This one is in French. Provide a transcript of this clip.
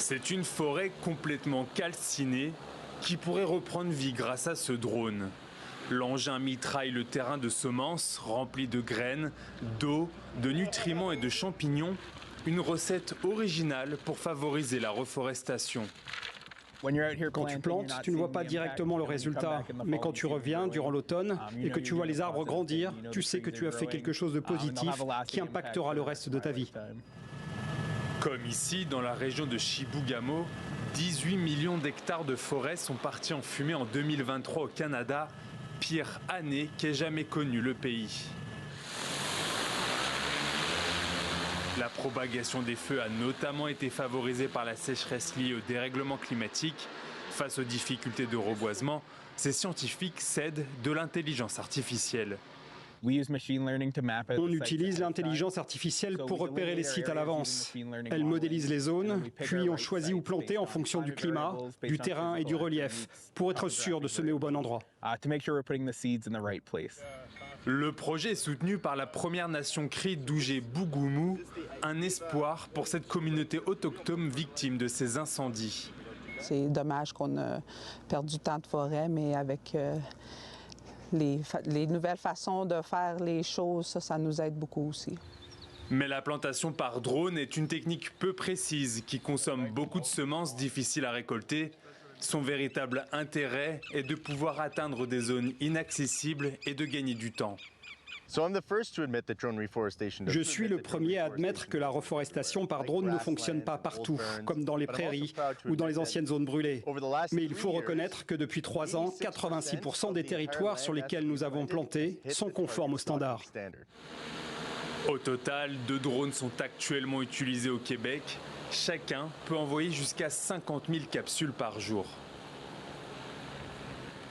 C'est une forêt complètement calcinée qui pourrait reprendre vie grâce à ce drone. L'engin mitraille le terrain de semences rempli de graines, d'eau, de nutriments et de champignons. Une recette originale pour favoriser la reforestation. Quand tu plantes, tu ne vois pas directement le résultat, mais quand tu reviens durant l'automne et que tu vois les arbres grandir, tu sais que tu as fait quelque chose de positif qui impactera le reste de ta vie. Comme ici, dans la région de Chibougamau, 18 millions d'hectares de forêt sont partis en fumée en 2023 au Canada, pire année qu'ait jamais connue le pays. La propagation des feux a notamment été favorisée par la sécheresse liée au dérèglement climatique. Face aux difficultés de reboisement, ces scientifiques s'aident de l'intelligence artificielle. On utilise l'intelligence artificielle pour repérer les sites à l'avance. Elle modélise les zones, puis on choisit où planter en fonction du climat, du terrain et du relief, pour être sûr de semer au bon endroit. Le projet est soutenu par la Première Nation Cri d'Ougé-Bougoumou, un espoir pour cette communauté autochtone victime de ces incendies. C'est dommage qu'on a perdu tant de forêts, mais avec les nouvelles façons de faire les choses, ça nous aide beaucoup aussi. Mais la plantation par drone est une technique peu précise qui consomme beaucoup de semences difficiles à récolter. Son véritable intérêt est de pouvoir atteindre des zones inaccessibles et de gagner du temps. Je suis le premier à admettre que la reforestation par drone ne fonctionne pas partout, comme dans les prairies ou dans les anciennes zones brûlées. Mais il faut reconnaître que depuis 3 ans, 86% des territoires sur lesquels nous avons planté sont conformes aux standards. Au total, 2 drones sont actuellement utilisés au Québec. Chacun peut envoyer jusqu'à 50 000 capsules par jour.